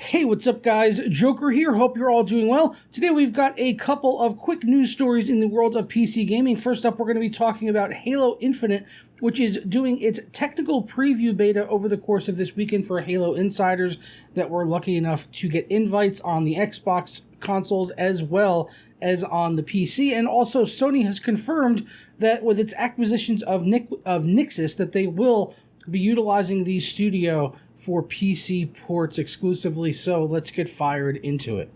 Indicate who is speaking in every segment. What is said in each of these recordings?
Speaker 1: Hey, what's up guys? Joker here. Hope you're all doing well. Today we've got a couple of quick news stories in the world of PC gaming. First up, we're going to be talking about Halo Infinite, which is doing its technical preview beta over the course of this weekend for Halo Insiders that were lucky enough to get invites on the Xbox consoles as well as on the PC. And also Sony has confirmed that with its acquisitions of Nixxes that they will be utilizing the studio for PC ports exclusively, so let's get fired into it.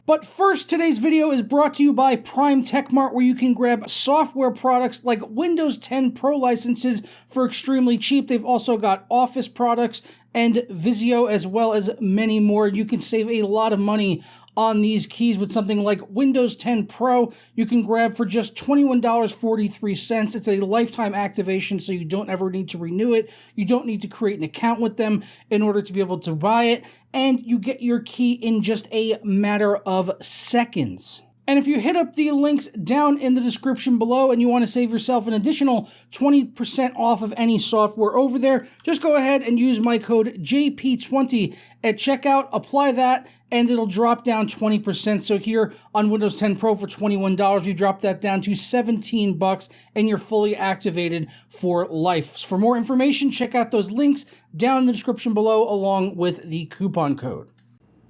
Speaker 1: But first, today's video is brought to you by Prime Tech Mart, where you can grab software products like Windows 10 Pro licenses for extremely cheap. They've also got Office products and Vizio, as well as many more. You can save a lot of money on these keys with something like Windows 10 Pro. You can grab for just $21.43. It's a lifetime activation, so you don't ever need to renew it. You don't need to create an account with them in order to be able to buy it, and you get your key in just a matter of seconds. And if you hit up the links down in the description below and you want to save yourself an additional 20% off of any software over there, just go ahead and use my code JP20 at checkout, apply that, and it'll drop down 20%. So here on Windows 10 Pro for $21, we dropped that down to $17, and you're fully activated for life. For more information, check out those links down in the description below along with the coupon code.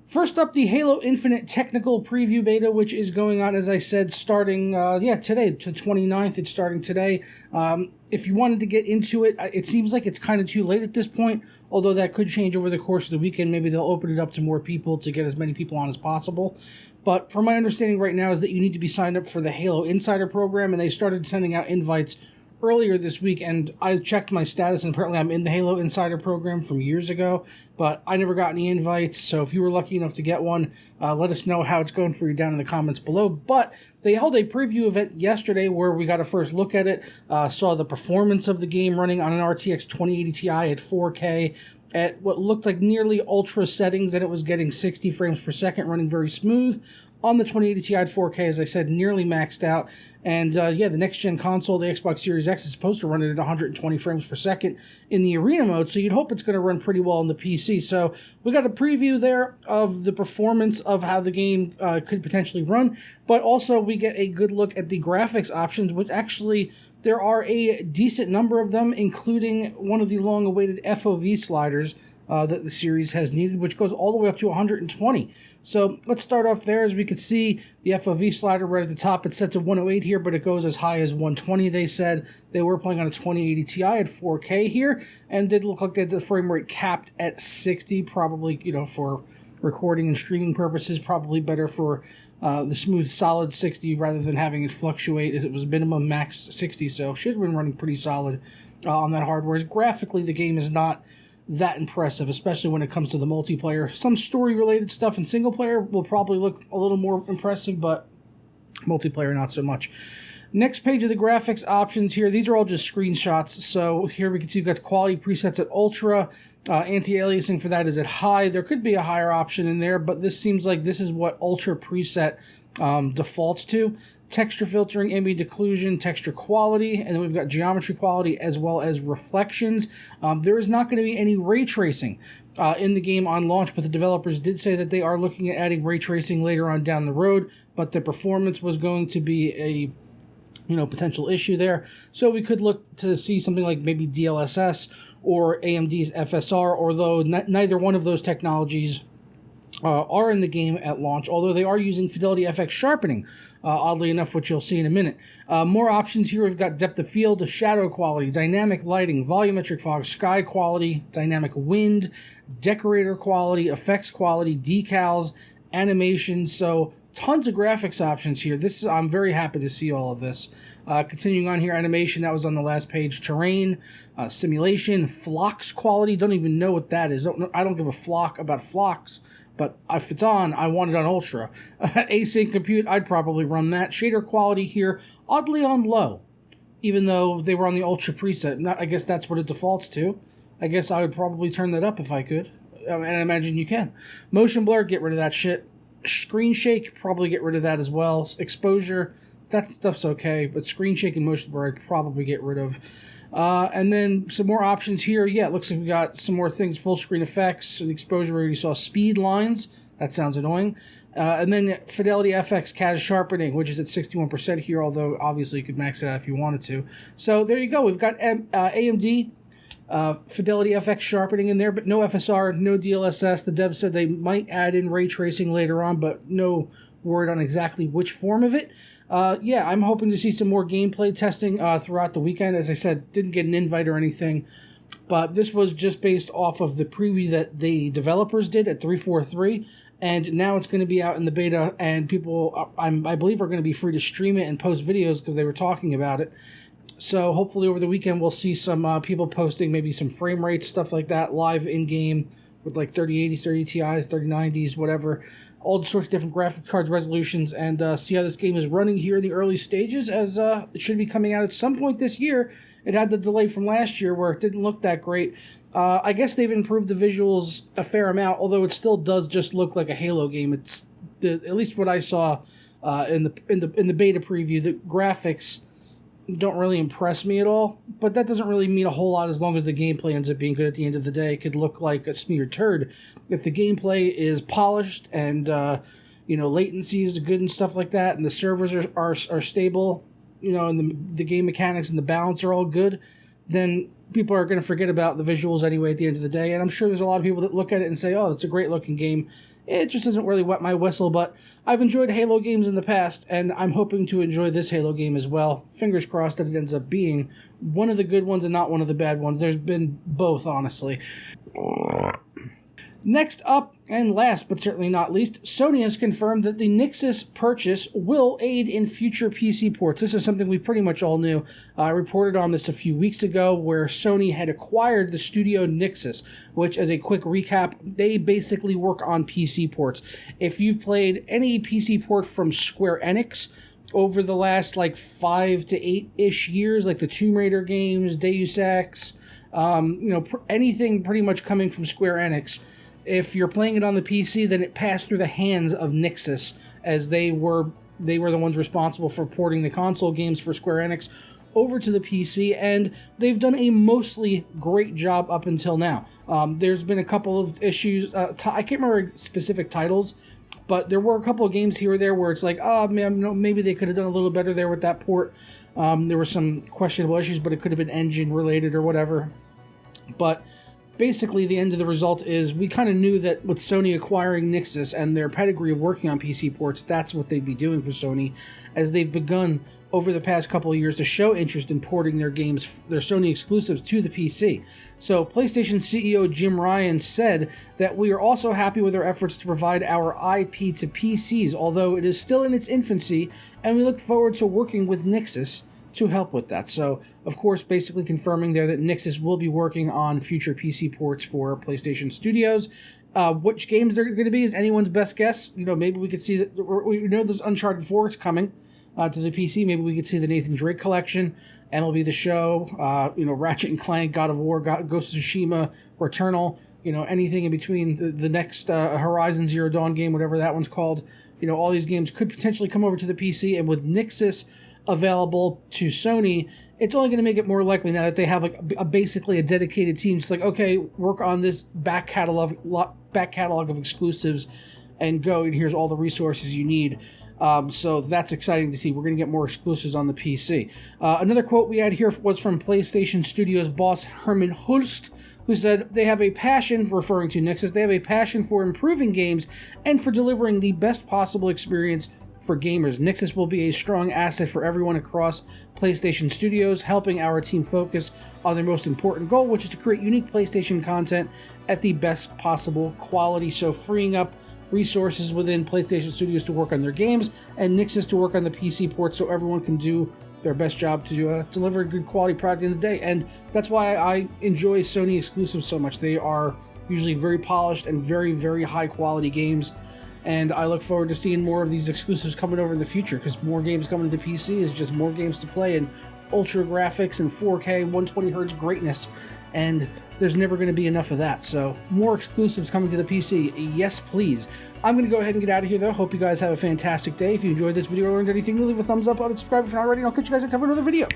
Speaker 1: First up, the Halo Infinite technical preview beta, which is going on, as I said, starting, today, to 29th. It's starting today. If you wanted to get into it, it seems like it's kind of too late at this point, although that could change over the course of the weekend. Maybe they'll open it up to more people to get as many people on as possible. But from my understanding right now is that you need to be signed up for the Halo Insider program, and they started sending out invites earlier this week, and I checked my status, and apparently I'm in the Halo Insider program from years ago, but I never got any invites, so if you were lucky enough to get one, let us know how it's going for you down in the comments below. But they held a preview event yesterday where we got a first look at it, saw the performance of the game running on an RTX 2080 Ti at 4K, at what looked like nearly ultra settings, and it was getting 60 frames per second, running very smooth. On the 2080 Ti at 4K, as I said, nearly maxed out. And the next-gen console, the Xbox Series X, is supposed to run it at 120 frames per second in the arena mode, so you'd hope it's going to run pretty well on the PC. So we got a preview there of the performance of how the game could potentially run, but also we get a good look at the graphics options, which actually there are a decent number of them, including one of the long-awaited FOV sliders that the series has needed, which goes all the way up to 120. So let's start off there. As we can see, the FOV slider right at the top, it's set to 108 here, but it goes as high as 120, they said. They were playing on a 2080 Ti at 4K here, and did look like they had the frame rate capped at 60, probably, for recording and streaming purposes, probably better for the smooth, solid 60 rather than having it fluctuate, as it was minimum max 60, so should have been running pretty solid on that hardware. Graphically, the game is not that impressive, especially when it comes to the multiplayer. Some story-related stuff in single-player will probably look a little more impressive, but multiplayer not so much. Next page of the graphics options here, these are all just screenshots. So here we can see we've got quality presets at Ultra, anti-aliasing for that is at High. There could be a higher option in there, but this seems like this is what Ultra preset defaults to. Texture filtering, ambient occlusion, texture quality, and then we've got geometry quality as well as reflections. There is not going to be any ray tracing in the game on launch, but the developers did say that they are looking at adding ray tracing later on down the road, but the performance was going to be a potential issue there. So we could look to see something like maybe DLSS or AMD's FSR, although neither one of those technologies are in the game at launch, although they are using Fidelity FX sharpening, oddly enough, which you'll see in a minute. More options here. We've got depth of field, shadow quality, dynamic lighting, volumetric fog, sky quality, dynamic wind, decorator quality, effects quality, decals, animation. So tons of graphics options here. I'm very happy to see all of this. Continuing on here, animation, that was on the last page. Terrain, simulation, flocks quality. Don't even know what that is. I don't give a flock about flocks, but if it's on, I want it on Ultra. Async compute, I'd probably run that. Shader quality here, oddly on low, even though they were on the Ultra preset. I guess that's what it defaults to. I guess I would probably turn that up if I could, and I imagine you can. Motion blur, get rid of that shit. Screen shake, probably get rid of that as well. Exposure, that stuff's okay, but screen shake and motion blur I'd probably get rid of. And then some more options here. Yeah, it looks like we got some more things, full screen effects. So the exposure where you saw speed lines. That sounds annoying. And then Fidelity FX CAS sharpening, which is at 61% here, although obviously you could max it out if you wanted to. So there you go. We've got AMD Fidelity FX sharpening in there, but no FSR, no DLSS. The devs said they might add in ray tracing later on, but no word on exactly which form of it. Yeah, I'm hoping to see some more gameplay testing throughout the weekend. As I said, didn't get an invite or anything, but this was just based off of the preview that the developers did at 343, and now it's going to be out in the beta, and people, I believe, are going to be free to stream it and post videos because they were talking about it. So hopefully over the weekend we'll see some people posting maybe some frame rates, stuff like that, live in-game with like 3080s, 30 Ti's, 3090s, whatever, all sorts of different graphic cards resolutions, and see how this game is running here in the early stages, as it should be coming out at some point this year. It had the delay from last year where it didn't look that great. I guess they've improved the visuals a fair amount, although it still does just look like a Halo game. It's at least what I saw in the beta preview. The graphics don't really impress me at all, but that doesn't really mean a whole lot as long as the gameplay ends up being good at the end of the day. It could look like a smeared turd. If the gameplay is polished and latency is good and stuff like that, and the servers are stable, and the game mechanics and the balance are all good, then people are going to forget about the visuals anyway at the end of the day. And I'm sure there's a lot of people that look at it and say, oh, that's a great looking game. It just doesn't really wet my whistle, but I've enjoyed Halo games in the past, and I'm hoping to enjoy this Halo game as well. Fingers crossed that it ends up being one of the good ones and not one of the bad ones. There's been both, honestly. Next up, and last but certainly not least, Sony has confirmed that the Nixxes purchase will aid in future PC ports. This is something we pretty much all knew. I reported on this a few weeks ago, where Sony had acquired the studio Nixxes, which, as a quick recap, they basically work on PC ports. If you've played any PC port from Square Enix over the last 5 to 8-ish years, like the Tomb Raider games, Deus Ex, anything pretty much coming from Square Enix, if you're playing it on the PC, then it passed through the hands of Nixxes, as they were the ones responsible for porting the console games for Square Enix over to the PC, and they've done a mostly great job up until now. There's been a couple of issues. I can't remember specific titles, but there were a couple of games here or there where it's like, oh man, maybe they could have done a little better there with that port. There were some questionable issues, but it could have been engine related or whatever. But basically, the end of the result is we kind of knew that with Sony acquiring Nixxes and their pedigree of working on PC ports, that's what they'd be doing for Sony, as they've begun over the past couple of years to show interest in porting their games, their Sony exclusives, to the PC. So PlayStation CEO Jim Ryan said that we are also happy with our efforts to provide our IP to PCs, although it is still in its infancy, and we look forward to working with Nixxes to help with that. So, of course, basically confirming there that Nixxes will be working on future PC ports for PlayStation Studios. Which games they're going to be is anyone's best guess. Maybe we could see that. We know there's Uncharted 4 is coming to the PC. Maybe we could see the Nathan Drake collection, MLB The Show, Ratchet and Clank, God of War, Ghost of Tsushima, Returnal. Anything in between, the next Horizon Zero Dawn game, whatever that one's called. All these games could potentially come over to the PC, and with Nixxes available to Sony, it's only going to make it more likely now that they have basically a dedicated team. It's like, okay, work on this back catalog of exclusives and go, and here's all the resources you need. So that's exciting to see. We're going to get more exclusives on the PC. Another quote we had here was from PlayStation Studios boss Herman Hulst, who said they have a passion, referring to Nixxes, they have a passion for improving games and for delivering the best possible experience for gamers. Nixxes will be a strong asset for everyone across PlayStation Studios, helping our team focus on their most important goal, which is to create unique PlayStation content at the best possible quality. So freeing up resources within PlayStation Studios to work on their games, and Nixxes to work on the PC port, so everyone can do their best job to deliver a good quality product in the day. And that's why I enjoy Sony exclusives so much. They are usually very polished and very, very high quality games. And I look forward to seeing more of these exclusives coming over in the future, because more games coming to PC is just more games to play, and ultra graphics and 4K 120 hertz greatness, and there's never going to be enough of that. So more exclusives coming to the PC, yes please. I'm going to go ahead and get out of here though. Hope you guys have a fantastic day. If you enjoyed this video or learned anything, leave a thumbs up on it, subscribe if you're not already, and I'll catch you guys next time for another video.